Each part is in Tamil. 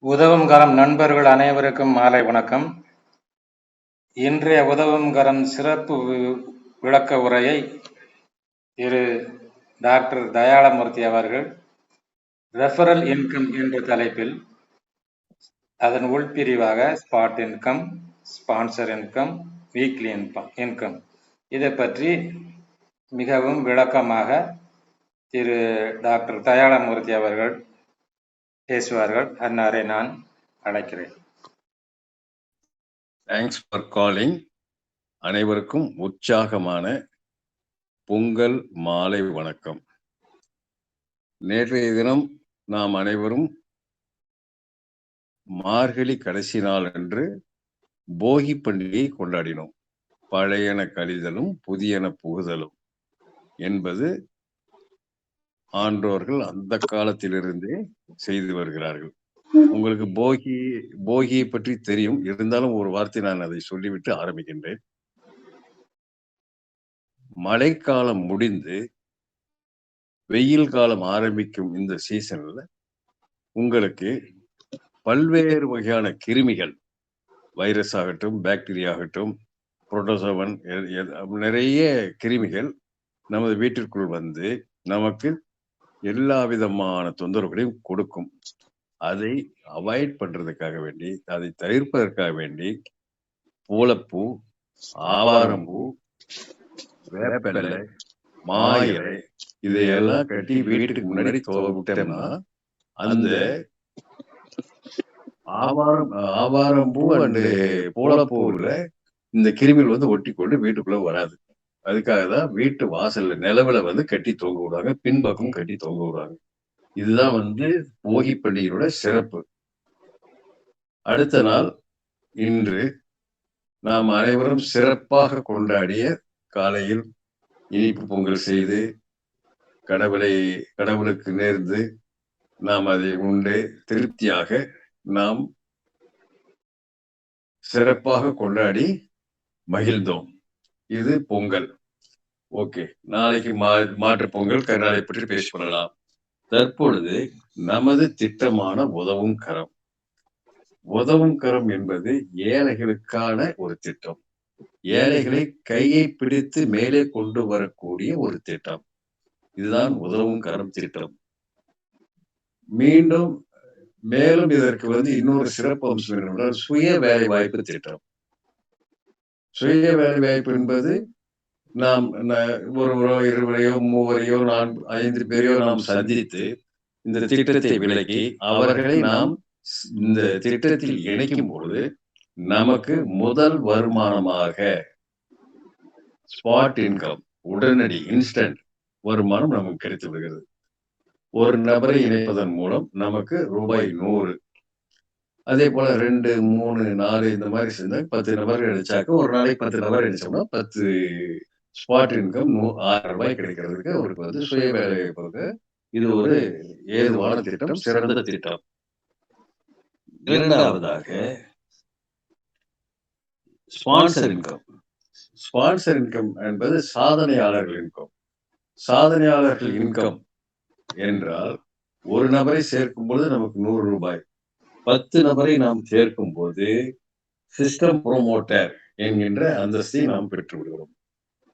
உதவும் கரம் நண்பர்கள் அனைவருக்கும் மாலை வணக்கம். இன்றைய உதவும் கரம் சிறப்பு விளக்க உரையை திரு டாக்டர் தயாளமூர்த்தி அவர்கள் ரெஃபரல் இன்கம் என்ற தலைப்பில் அதன் உள்பிரிவாக spot income, sponsor income, weekly income இதை பற்றி மிகவும் விளக்கமாக திரு டாக்டர் தயாளமூர்த்தி அவர்கள் பேசுவார்கள். அன்னாரை நான் அழைக்கிறேன். Thanks for calling. அனைவருக்கும் உற்சாகமான பொங்கல் மாலை வணக்கம். நேற்றைய தினம் நாம் அனைவரும் மார்கழி கடைசி நாள் அன்று போகி பண்டிகையை கொண்டாடினோம். பழையன கழிதலும் புதியன புகுதலும் என்பது ஆன்றோர்கள் அந்த காலத்திலிருந்தே செய்து வருகிறார்கள். உங்களுக்கு போகியை பற்றி தெரியும், இருந்தாலும் ஒரு வார்த்தை நான் அதை சொல்லிவிட்டு ஆரம்பிக்கின்றேன். மழைக்காலம் முடிந்து வெயில் காலம் ஆரம்பிக்கும் இந்த சீசன்ல உங்களுக்கு பல்வேறு வகையான கிருமிகள், வைரஸ் ஆகட்டும், பாக்டீரியா ஆகட்டும், புரோட்டோசோவன், நிறைய கிருமிகள் நமது வீட்டிற்குள் வந்து நமக்கு எல்லா விதமான தொந்தரவுகளையும் கொடுக்கும். அதை அவாய்ட் பண்றதுக்காக வேண்டி, அதை தவிர்ப்பதற்காக வேண்டி பூளப்பூ, ஆவாரம்பூ, வேப்பலை, மாயிலை இதையெல்லாம் கட்டி வீட்டுக்கு முன்னாடி விட்டோம்னா அந்த ஆவாரம்பூ அண்டு பூளப்பூல இந்த கிருமிகள் வந்து ஒட்டி கொண்டு வீட்டுக்குள்ள வராது. அதுக்காக தான் வீட்டு வாசல்ல நிலவுல வந்து கட்டி தொங்க விடுவாங்க, பின்பக்கம் கட்டி தொங்க விடுவாங்க. இதுதான் வந்து போகி பண்டிகையோட சிறப்பு. அடுத்த நாள் இன்று நாம் அனைவரும் சிறப்பாக கொண்டாடிய காலையில் இனிப்பு பொங்கல் செய்து கடவுளுக்கு நேர்ந்து நாம் அதை உண்டு திருப்தியாக நாம் சிறப்பாக கொண்டாடி மகிழ்ந்தோம். இது பொங்கல். ஓகே, நாளைக்கு மாற்று பொங்கல், கருநாளை பற்றி பேசிக் கொள்ளலாம். தற்பொழுது நமது திட்டமான உதவும் கரம். உதவும் கரம் என்பது ஏழைகளுக்கான ஒரு திட்டம். ஏழைகளை கையை பிடித்து மேலே கொண்டு வரக்கூடிய ஒரு திட்டம். இதுதான் உதவும் கரம் திட்டம். மேலும் இதற்கு வந்து இன்னொரு சிறப்பு அம்சம் என்னவென்றால் சுய வேலை வாய்ப்பு திட்டம். சுய வேலை வாய்ப்பு என்பது நாம் ஒருவரோ, இருவரையோ, மூவரையோ, 5 பேரையோ நாம் சந்தித்து இந்த திட்டத்தை விளக்கி அவர்களை நாம் இந்த திட்டத்தில் இணைக்கும் பொழுது நமக்கு முதல் வருமானமாக ஸ்பாட் இன்கம், உடனடி இன்ஸ்டன்ட் வருமானம் நமக்கு கிடைத்து விடுகிறது. ஒரு நபரை இணைப்பதன் மூலம் நமக்கு ரூபாய் 100. அதே போல 2, 3, 4 இந்த மாதிரி சேர்ந்தா 10 நபர்கள் இணைச்சாக்க ஒரு நாளைக்கு 10 நபர் இணைச்சோம்னா 10 ஸ்பாட் இன்கம் 6 ரூபாய் கிடைக்கிறதுக்கு அவருக்கு வந்து சுய வேலை வாய்ப்புக்கு இது ஒரு ஏதுவான திட்டம், சிறந்த திட்டம். இரண்டாவதாக ஸ்பான்சர் இன்கம். ஸ்பான்சர் இன்கம் என்பது சாதனையாளர்கள் இன்கம். சாதனையாளர்கள் இன்கம் என்றால் ஒரு நபரை சேர்க்கும் போது நமக்கு 100 ரூபாய், 10 நபரை நாம் சேர்க்கும் போது சிஸ்டம் ப்ரோமோட்டர் என்கின்ற அந்தஸ்தை நாம் பெற்று விடுகிறோம்.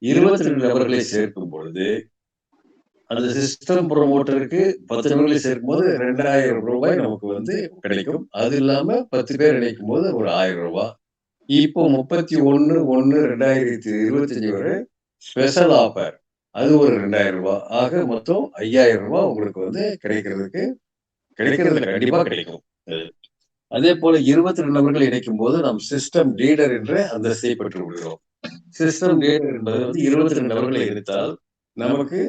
22 நபர்களை சேர்க்கும் பொழுது அந்த சிஸ்டம் ப்ரோமோட்டருக்கு 10 நபர்களை சேர்க்கும் போது 2000 ரூபாய் நமக்கு வந்து கிடைக்கும். அது இல்லாம 10 பேர் இணைக்கும் போது ஒரு 1000 ரூபாய். இப்போ 31/1/2025 வரை ஸ்பெஷல் ஆஃபர், அது ஒரு 2000 ரூபாய். ஆக மொத்தம் 5000 ரூபாய் உங்களுக்கு வந்து கிடைக்கிறது கண்டிப்பா கிடைக்கும். அதே போல 22 நபர்கள் இணைக்கும் போது நாம் சிஸ்டம் லீடர் என்ற அந்தஸ்தை பெற்று விடுகிறோம். சிஸ்டம் லீடர் என்பது வந்து 22 நபர்களை இணைத்தால் நமக்கு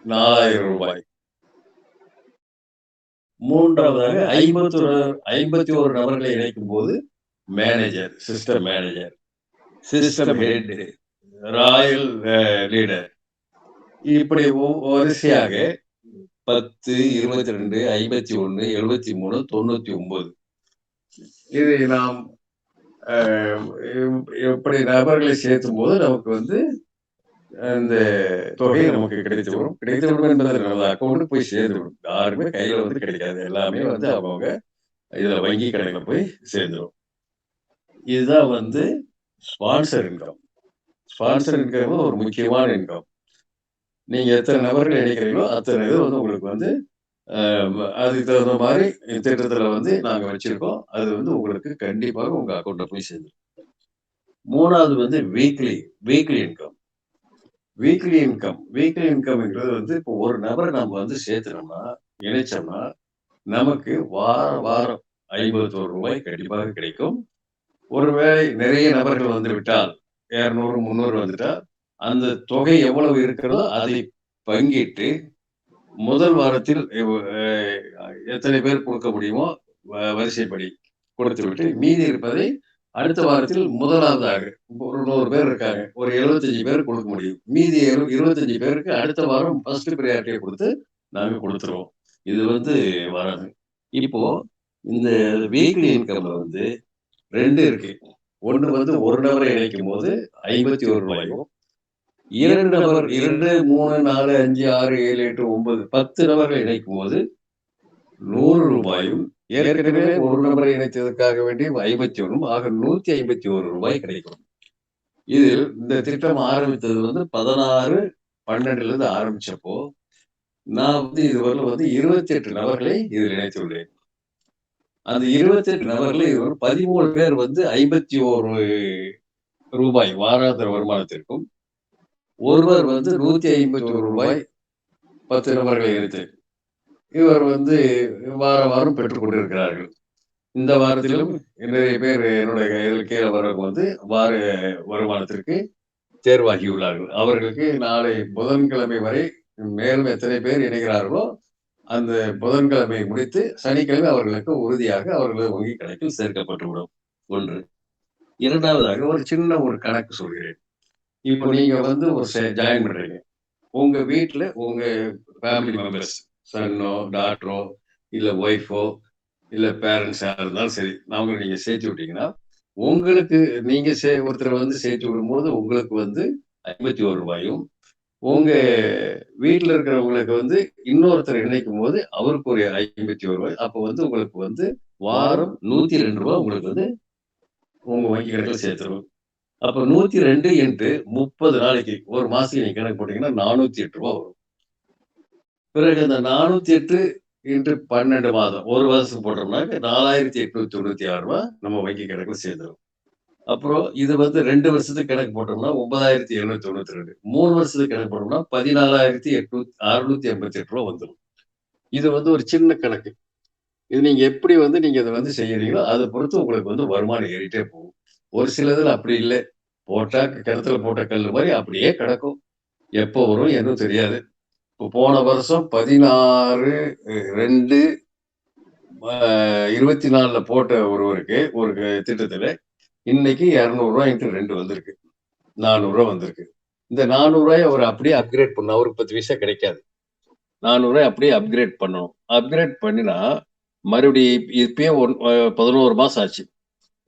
4000 ரூபாய். மூன்றாவதாக 51 நபர்களை இணைக்கும் போது manager, system manager, system head, Royal leader, இப்படி வரிசையாக 10, 22, 51, 73, 99 இதை நாம் எப்படி நபர்களை சேர்த்தும் போது நமக்கு வந்து அந்த தொகை நமக்கு கிடைத்துவிடும். கிடைத்துவிடும் என்பது நமது அக்கௌண்ட் போய் சேர்ந்துவிடும். யாருமே கையில வந்து கிடைக்காது. எல்லாமே வந்து அவங்க இதுல வங்கி கணக்குல போய் சேர்ந்துரும். இதுதான் வந்து ஸ்பான்சர் இன்கம். ஸ்பான்சர் இன்கம் ஒரு முக்கியமான இன்கம். நீங்க எத்தனை நபர்கள் இணைக்கிறீங்களோ அத்தனை இது வந்து உங்களுக்கு வந்து அதுக்கு தகுந்த மாதிரி திட்டத்துல வந்து நாங்க வச்சிருக்கோம். அது வந்து உங்களுக்கு கண்டிப்பாக உங்க அக்கௌண்ட்ல போய் சேர்ந்துரும். 3வது வந்து வீக்லி இன்கம். வீக்லி இன்கம்ங்கிறது வந்து இப்போ ஒரு நபரை நம்ம வந்து சேர்த்துனோம்னா, இணைச்சோம்னா, நமக்கு வாரம் ரூ. 51 கண்டிப்பாக கிடைக்கும். ஒருவேளை நிறைய நபர்கள் வந்து விட்டால் 200, 300 வந்துட்டா, அந்த தொகை எவ்வளவு இருக்கிறதோ அதை பங்கிட்டு முதல் வாரத்தில் எத்தனை பேர் கொடுக்க முடியுமோ வரிசைப்படி கொடுத்துவிட்டு மீதி இருப்பதை அடுத்த வாரத்தில் முதலாவதாக ஒரு 100 பேர் இருக்காங்க. ஒரு 75 பேர் கொடுக்க முடியும். மீதி 25 பேருக்கு அடுத்த வாரம் ஃபர்ஸ்ட் பிரியாரிட்டியை கொடுத்து நாங்க கொடுத்துருவோம். இது வந்து வராது. இப்போ இந்த வீக்லி இன்கம்ல வந்து 2 இருக்கு. ஒண்ணு வந்து ஒரு நபரை இணைக்கும் போது ரூ. 51 2 நபர் 2, 3, 4, 5, 6, 7, 8, 9, 10 நபர்களை இணைக்கும் போது ரூ. 100 ஏற்கனவே ஒரு நபரை இணைத்ததற்காக வேண்டி 51 ஆக ரூ. 151 கிடைக்கும். இதில் இந்த திட்டம் ஆரம்பித்தது வந்து 16/12 ஆரம்பிச்சப்போ நான் வந்து இதுவரை வந்து 28 நபர்களை இதில் இணைத்துள்ளேன். அந்த 28 நபர்களை 13 பேர் வந்து ரூ. 51 வாராந்திர வருமானத்திற்கும் ஒருவர் வந்து ரூ. 151 10 நபர்களை இணைத்து இவர் வந்து வாரம் பெற்றுக் கொண்டிருக்கிறார்கள். இந்த வாரத்திலும் நிறைய பேர் என்னுடைய கையில் கீழே வரவங்க வந்து வார வருமானத்திற்கு தேர்வாகியுள்ளார்கள். அவர்களுக்கு நாளை புதன்கிழமை வரை மேலும் எத்தனை பேர் இணைகிறார்களோ அந்த புதன்கிழமை முடித்து சனிக்கிழமை அவர்களுக்கு உறுதியாக அவர்களது வங்கி கணக்கில் சேர்க்கப்பட்டுவிடும். 1. 2வதாக ஒரு கணக்கு சொல்கிறேன். இப்போ நீங்க வந்து ஒரு ஜாயின் பண்றீங்க. உங்க வீட்டுல உங்க ஃபேமிலி மெம்பர்ஸ் சன்னோ டாட்டரோ இல்ல ஒய்ஃபோ இல்ல பேரண்ட்ஸா இருந்தாலும் சரி அவங்க நீங்க சேர்த்து விட்டீங்கன்னா உங்களுக்கு நீங்க ஒருத்தரை வந்து சேர்த்து விடும்போது உங்களுக்கு வந்து ரூ. 51 உங்க வீட்டுல இருக்கிறவங்களுக்கு வந்து இன்னொருத்தர் இணைக்கும் போது அவருக்கு ஒரு ரூ. 51 அப்ப வந்து உங்களுக்கு வந்து வாரம் ரூ. 102 உங்களுக்கு வந்து உங்க வங்கி கணக்குல சேர்த்துரும். அப்ப 102 என்று 30 நாளைக்கு ஒரு மாசம் நீங்க கணக்கு போட்டீங்கன்னா ரூ. 408 வரும். பிறகு அந்த 408 இன்று 12 மாதம் ஒரு வருஷம் போட்டோம்னா ரூ. 4896 நம்ம வங்கி கணக்குல சேர்ந்துடும். அப்புறம் இது வந்து 2 வருஷத்துக்கு கணக்கு போட்டோம்னா 9792. 3 வருஷத்துக்கு கணக்கு போட்டோம்னா ரூ. 14688 வந்துடும். இது வந்து ஒரு சின்ன கணக்கு. இது நீங்க எப்படி வந்து நீங்க இதை வந்து செய்யறீங்களோ அதை பொறுத்து உங்களுக்கு வந்து வருமானம் ஏறிட்டே போகும். ஒரு சிலதுல அப்படி இல்லை. போட்டா கிணத்துல போட்ட கல் மாதிரி அப்படியே கிடக்கும். எப்போ வரும் என்னும் தெரியாது. இப்போ போன வருஷம் 16/2/24 போட்ட ஒருவருக்கு ஒரு திட்டத்துல இன்னைக்கு ரூ. 200 × 2 வந்திருக்கு. ரூ. 400 வந்திருக்கு. இந்த ரூ. 400 அவர் அப்படியே அப்கிரேட் பண்ண அவருக்கு 10 பைசா கிடைக்காது. ரூ. 400 அப்படியே அப்கிரேட் பண்ணணும். அப்கிரேட் பண்ணினா மறுபடியும் இப்பயே 11 மாசம் ஆச்சு.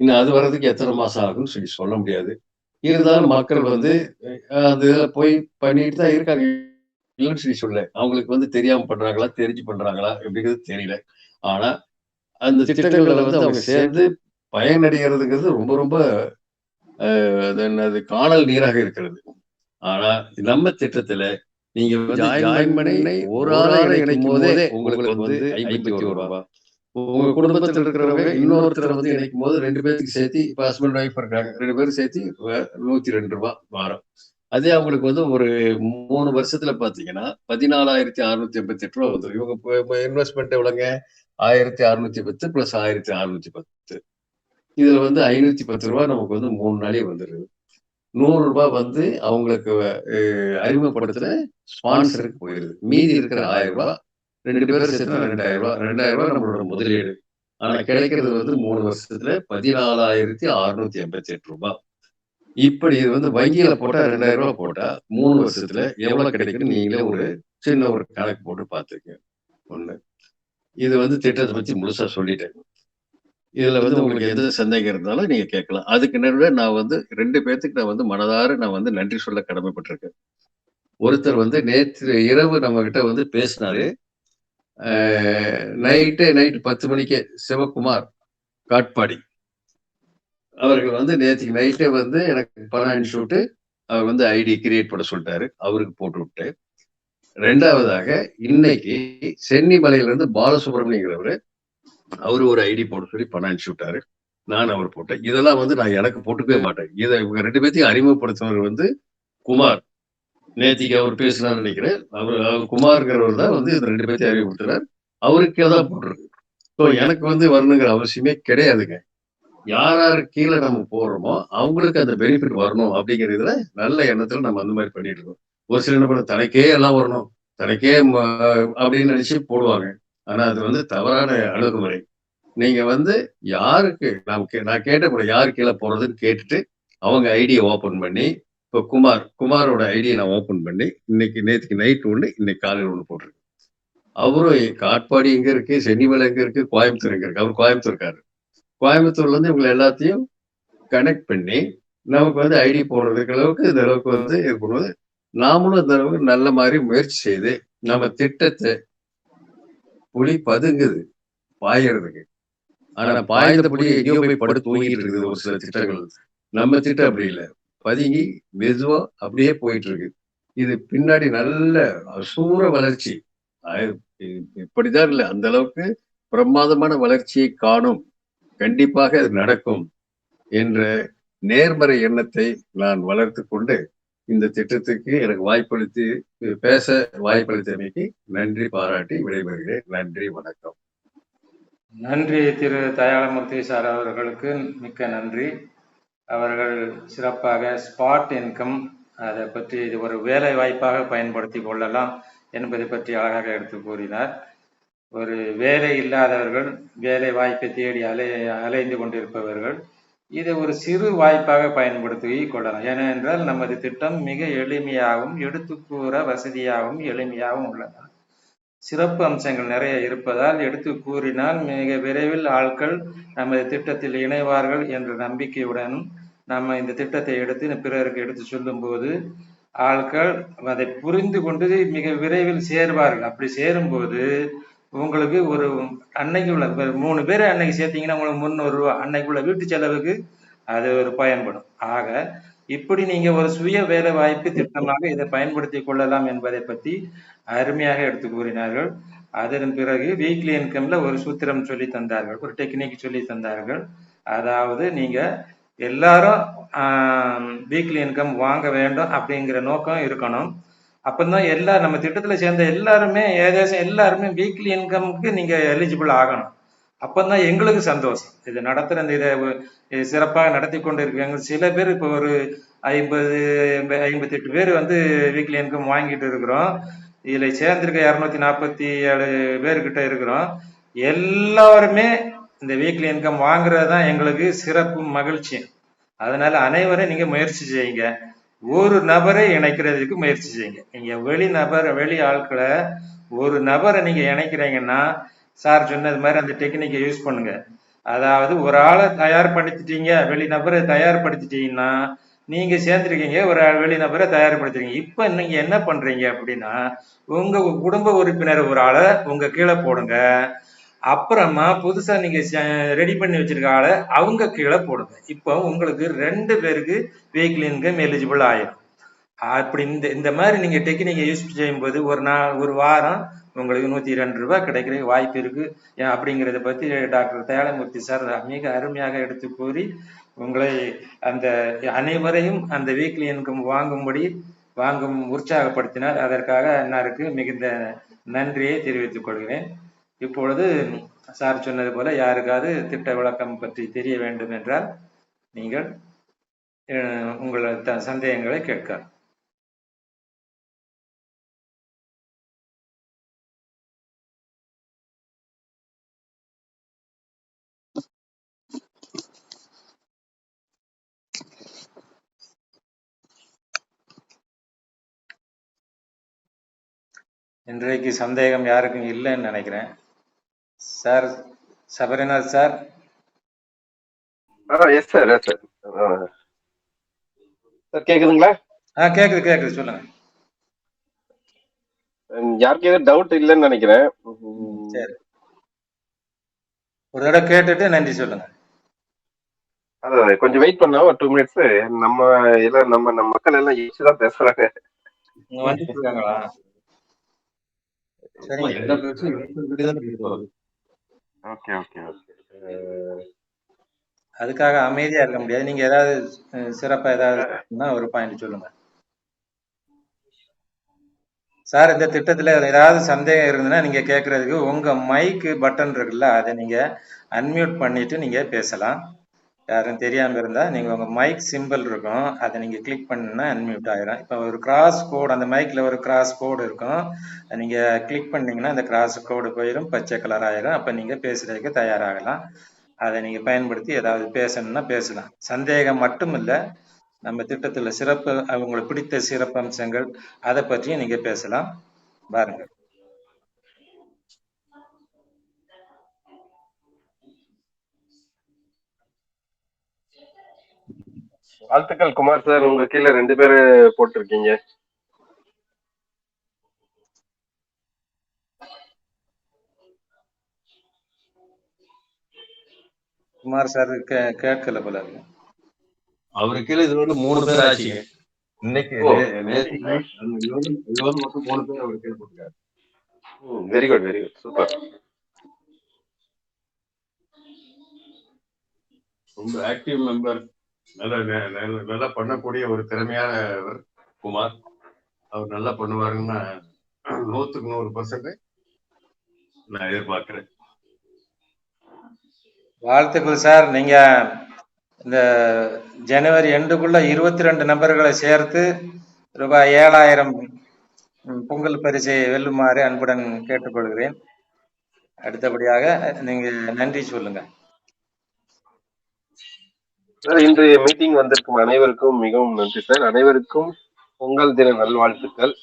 இன்னும் அது வர்றதுக்கு எத்தனை மாசம் ஆகும்னு சொல்லி சொல்ல முடியாது. இருந்தாலும் மக்கள் வந்து அந்த இதில் போய் பண்ணிட்டு தான் இருக்காங்க. இல்லைன்னு சொல்லி சொல்ல அவங்களுக்கு வந்து தெரியாம பண்றாங்களா தெரிஞ்சு பண்றாங்களா அப்படிங்கிறது தெரியல. ஆனா அந்த திட்டங்களை வந்து அவங்க சேர்ந்து பயனடைகிறதுங்கிறது ரொம்ப ரொம்ப அது காணல் நீராக இருக்கிறது. ஆனா நம்ம திட்டத்துல நீங்க வந்து ஜாயின் பண்ணி ஒரு ஆளை இணைக்கும் போதே உங்களுக்கு வந்து ரூ. 51. உங்க குடும்பத்தில் இருக்கிறவங்க இன்னொருத்தரை வந்து இணைக்கும் போது 2 பேருக்கு சேர்த்து இப்ப ஹஸ்பண்ட் ஒய்ஃப் இருக்காங்க 2 பேரும் சேர்த்து ரூ. 102 வாரம். அதே அவங்களுக்கு வந்து ஒரு 3 வருஷத்துல பாத்தீங்கன்னா ரூ. 14,688 வந்துடும். இவங்க இன்வெஸ்ட்மெண்ட் எவ்வளவுங்க 1610 பிளஸ் 1610. இதுல வந்து ரூ. 510 நமக்கு வந்து 3 நாளே வந்துடுது. ரூ. 100 வந்து அவங்களுக்கு அறிமுகப்படுத்துற ஸ்பான்சருக்கு போயிருது. மீதி இருக்கிற ரூ. 1000 2 பேரும் சேர்த்தா ரூ. 2000 நம்மளோட முதலீடு. ஆனா கிடைக்கிறது வந்து 3 வருஷத்துல ரூ. 14,688. இப்படி இது வந்து வங்கியில போட்டா ரூ. 2000 போட்டா 3 வருஷத்துல எவ்வளவு கிடைக்குன்னு நீங்களே ஒரு சின்ன ஒரு கணக்கு போட்டு பார்த்துக்கங்க. ஒண்ணு இது வந்து திட்டத்தை பத்தி முழுசா சொல்லிட்டேன். இதுல வந்து உங்களுக்கு எந்த சந்தேகம் இருந்தாலும் நீங்க கேட்கலாம். அதுக்கு நடுவில் நான் வந்து 2 பேர்த்துக்கு நான் வந்து மனதார நான் வந்து நன்றி சொல்ல கடமைப்பட்டிருக்கேன். ஒருத்தர் வந்து நேற்று இரவு நம்ம கிட்ட வந்து பேசினாரு. நைட்டு 10 மணிக்கே சிவகுமார் காட்பாடி அவர்கள் வந்து நேற்றுக்கு நைட்டே வந்து எனக்கு பணம் அனுப்பிச்சு விட்டு அவர் வந்து ஐடி கிரியேட் பண்ண சொல்லிட்டாரு. அவருக்கு போட்டு விட்டு, 2வதாக இன்னைக்கு சென்னிமலையில இருந்து பாலசுப்ரமணியங்கிறவரு அவரு ஒரு ஐடி போட சொல்லி பணம் அனுப்பிச்சு விட்டாரு. நான் அவர் போட்டேன். இதெல்லாம் வந்து நான் எனக்கு போட்டுக்கவே மாட்டேன். இதை இவங்க 2 பேத்தையும் அறிமுகப்படுத்தினவர் வந்து குமார். நேத்திக்கு அவர் பேசினார் நினைக்கிறேன். அவர் குமார்ங்கிறவர் தான் வந்து இந்த 2 பேத்தையும் அறிமுகப்படுத்தினார். அவருக்கே தான் போட்டிருக்கு. ஸோ எனக்கு வந்து வரணுங்கிற அவசியமே கிடையாதுங்க. யார் யாரு கீழே நம்ம போடுறோமோ அவங்களுக்கு அந்த பெனிஃபிட் வரணும் அப்படிங்கிறதுல நல்ல எண்ணத்துல நம்ம அந்த மாதிரி பண்ணிட்டு இருக்கோம். ஒரு சில என்ன பண்ண தனக்கே எல்லாம் வரணும், தனக்கே அப்படின்னு நினைச்சு போடுவாங்க. ஆனா அது வந்து தவறான அணுகுமுறை. நீங்க வந்து யாருக்கு நான் கேட்ட யாரு கீழே போறதுன்னு கேட்டுட்டு அவங்க ஐடியை ஓபன் பண்ணி இப்போ குமாரோட ஐடியை நான் ஓபன் பண்ணி நேற்றுக்கு நைட் ஒண்ணு இன்னைக்கு காலையில் ஒண்ணு போட்டிருக்கேன். அவரும் காட்பாடி எங்க இருக்கு, சென்னிமலை எங்க இருக்கு, கோயம்புத்தூர் எங்க இருக்கு. அவர் கோயம்புத்தூர் இருக்காரு. கோயம்புத்தூர்ல இருந்து இவங்களை எல்லாத்தையும் கனெக்ட் பண்ணி நமக்கு வந்து ஐடி போடுறதுக்கு அளவுக்கு இந்த அளவுக்கு வந்து இருக்கும்போது நாமளும் இந்த அளவுக்கு நல்ல மாதிரி முயற்சி செய்து நம்ம திட்டத்தை புலி பதுங்குது பாயறதுக்கு. ஆனா பாய்ந்த புலி எங்கேயோ போய் படுத்து தூங்கிட்டு இருக்குது ஒரு சில திட்டங்கள். நம்ம திட்டம் அப்படி இல்லை, பதுங்கி மெதுவா அப்படியே போயிட்டு இருக்கு. இது பின்னாடி நல்ல அசூர வளர்ச்சி. இப்படிதான் இல்லை, அந்த அளவுக்கு பிரமாதமான வளர்ச்சியை காணும். கண்டிப்பாக அது நடக்கும் என்ற நேர்மறை எண்ணத்தை நான் வளர்த்து கொண்டு இந்த திட்டத்துக்கு எனக்கு வாய்ப்பளித்து பேச வாய்ப்பளித்தமைக்கு நன்றி பாராட்டி விடைபெறுகிறேன். நன்றி, வணக்கம். நன்றி திரு தயாளமூர்த்தி சார் அவர்களுக்கு மிக்க நன்றி. அவர்கள் சிறப்பாக ஸ்பாட் இன்கம் அதை பற்றி இது ஒரு வேலை வாய்ப்பாக பயன்படுத்தி கொள்ளலாம் என்பதை பற்றி அழகாக எடுத்து கூறினார். ஒரு வேலை இல்லாதவர்கள், வேலை வாய்ப்பை தேடி அலைந்து கொண்டிருப்பவர்கள் இதை ஒரு சிறு வாய்ப்பாக பயன்படுத்தி கொள்ளலாம். ஏனென்றால் நமது திட்டம் மிக எளிமையாகவும் எடுத்துக்கூற வசதியாகவும் எளிமையாகவும் உள்ளது. சிறப்பு அம்சங்கள் நிறைய இருப்பதால் எடுத்து கூறினால் மிக விரைவில் ஆட்கள் நமது திட்டத்தில் இணைவார்கள் என்ற நம்பிக்கையுடன் நம்ம இந்த திட்டத்தை எடுத்து பிறருக்கு எடுத்து சொல்லும் போது ஆட்கள் அதை புரிந்து கொண்டு மிக விரைவில் சேர்வார்கள். அப்படி சேரும்போது உங்களுக்கு ஒரு அன்னைக்கு உள்ள 3 பேர் அன்னைக்கு சேர்த்தீங்கன்னா உங்களுக்கு 300 ரூபா அன்னைக்குள்ள வீட்டு செலவுக்கு அது ஒரு பயன்படும். ஆக இப்படி நீங்க ஒரு சுய வேலை வாய்ப்பு திட்டமாக இதை பயன்படுத்தி கொள்ளலாம் என்பதை பற்றி அருமையாக எடுத்து கூறினார்கள். அதன் பிறகு வீக்லி இன்கம்ல ஒரு சூத்திரம் சொல்லி தந்தார்கள், ஒரு டெக்னிக் சொல்லி தந்தார்கள். அதாவது நீங்க எல்லாரும் வீக்லி இன்கம் வாங்க வேண்டும் அப்படிங்கிற நோக்கம் இருக்கணும். அப்பதான் நம்ம திட்டத்துல சேர்ந்த எல்லாருமே ஏதேசம் எல்லாருமே வீக்லி இன்கம்க்கு நீங்க எலிஜிபிள் ஆகணும். அப்பதான் எங்களுக்கு சந்தோஷம். இது நடத்துற இதை சிறப்பாக நடத்தி கொண்டு இருக்காங்க. சில பேர் இப்போ ஒரு 58 பேர் வந்து வீக்லி இன்கம் வாங்கிட்டு இருக்கிறோம். இதுல சேர்ந்திருக்க 247 பேர்கிட்ட இருக்கிறோம். எல்லாருமே இந்த வீக்லி இன்கம் வாங்குறது தான் எங்களுக்கு சிறப்பு மகிழ்ச்சி. அதனால அனைவரும் நீங்க முயற்சி செய்யுங்க. ஒரு நபரை இணைக்கிறதுக்கு முயற்சி செய்யுங்க. நீங்க வெளி ஆட்களை ஒரு நபரை நீங்க இணைக்கிறீங்கன்னா சார் சொன்னது மாதிரி அந்த டெக்னிக்கை யூஸ் பண்ணுங்க. அதாவது ஒரு ஆளை தயார்படுத்திட்டீங்க, வெளிநபரை தயார்படுத்திட்டீங்கன்னா நீங்க சேர்ந்துருக்கீங்க, ஒரு வெளிநபரை தயார்படுத்துறீங்க. இப்ப நீங்க என்ன பண்றீங்க அப்படின்னா உங்க குடும்ப உறுப்பினர் ஒரு ஆளை உங்க கீழே போடுங்க. அப்புறமா புதுசா நீங்க ரெடி பண்ணி வச்சிருக்க ஆளை அவங்க கீழே போடுங்க. இப்போ உங்களுக்கு 2 பேருக்கு வீக்லி இன்கம் எலிஜிபிள் ஆயிரும். அப்படி இந்த மாதிரி நீங்க டெக்னிக்கை யூஸ் செய்யும்போது ஒரு வாரம் உங்களுக்கு 102 ரூபாய் கிடைக்கிற வாய்ப்பு இருக்கு அப்படிங்கிறத பத்தி டாக்டர் தயாளமூர்த்தி சார் மிக அருமையாக எடுத்து கூறி உங்களை அந்த அனைவரையும் அந்த வீக்லி இன்கம் வாங்கும் உற்சாகப்படுத்தினார். அதற்காக அன்னாருக்கு மிகுந்த நன்றியை தெரிவித்துக் கொள்கிறேன். இப்பொழுது சார் சொன்னது போல யாருக்காவது திட்ட விளக்கம் பற்றி தெரிய வேண்டும் என்றால் நீங்கள் உங்கள் சந்தேகங்களை கேட்கலாம். இன்றைக்கு சந்தேகம் யாருக்கும் இல்லைன்னு நினைக்கிறேன். Sir Sabarinath sir. Yes sir, yes sir. Sir கேக்குதுங்களா? கேக்குது சொல்லுங்க. யாருக்கும் எதுவும் டவுட் இல்லைன்னு நினைக்கிறேன். சரி, ஒரு தடவை கேட்டுட்டு நன்றி சொல்லுங்க. அதான் கொஞ்சம் வெயிட் பண்ணா ஒரு 2 மினிட்ஸ். நம்ம எல்லாம் நம்ம மக்கள் எல்லாம் யோசிச்சுதான் பேசுறாங்க. இங்க வந்துட்டு இருக்காங்களா? சரிங்க. எல்லா பேச்சும் இப்படிதான் பேசுவாங்க. Okay okay okay. அதுக்காக அமைதியா இருக்க முடியாது. நீங்க ஏதாவது சிறப்பா ஏதாவது சொன்னா ஒரு பாயிண்ட் சொல்லுங்க. சார், இந்த திட்டத்துல ஏதாவது சந்தேகம் இருந்ததுன்னா நீங்க கேட்கறதுக்கு உங்க மைக் பட்டன் இருக்குல்ல, அதை நீங்க அன்மியூட் பண்ணிட்டு நீங்க பேசலாம். யாரும் தெரியாம இருந்தா நீங்க உங்க மைக் சிம்பிள் இருக்கும், அதை நீங்க கிளிக் பண்ணீங்கன்னா அன்மியூட் ஆயிரும். இப்ப ஒரு கிராஸ் கோடு, அந்த மைக்ல ஒரு கிராஸ் கோடு இருக்கும், அதை நீங்க கிளிக் பண்ணீங்கன்னா அந்த கிராஸ் கோடு போயிடும், பச்சை கலர் ஆயிரும். அப்ப நீங்க பேசுறதுக்கு தயாராகலாம். அதை நீங்க பயன்படுத்தி ஏதாவது பேசணும்னா பேசலாம். சந்தேகம் மட்டும் இல்ல, நம்ம திட்டத்துல சிறப்பு, அவங்களுக்கு பிடித்த சிறப்பு அம்சங்கள், அதை பற்றியும் நீங்க பேசலாம். பாருங்க. வாழ்த்துக்கள் குமார் சார், உங்க கீழே 2 பேரு போட்டிருக்கீங்க. குமார் சார் கேட்கல போல இருக்கு. அவருக்கு கீழே இதோட 3 பேர் ஆச்சுங்க. இன்னைக்கு ஓ, நேற்று night இதோட மொத்தம் 3 பேர் அவருக்கு கீழே போட்டிருக்காரு. Very good very good, super. ரொம்ப ஆக்டிவ் மெம்பர், நல்லா பண்ணக்கூடிய ஒரு திறமையானவர் குமார். அவர் நல்லா பண்ணுவாருன்னு 100க்கு 100% நான் எதிர்பார்க்கிறேன். வாழ்த்துக்கள் சார். நீங்க இந்த ஜனவரி எண்டுக்குள்ள 22 நபர்களை சேர்த்து ரூபாய் 7000 பொங்கல் பரிசை வெல்லுமாறு அன்புடன் கேட்டுக்கொள்கிறேன். அடுத்தபடியாக நீங்க நன்றி சொல்லுங்க. சார், இன்றைய மீட்டிங் வந்திருக்கும் அனைவருக்கும் மிகவும் நன்றி சார். அனைவருக்கும் பொங்கல் தின நல்வாழ்த்துக்கள்.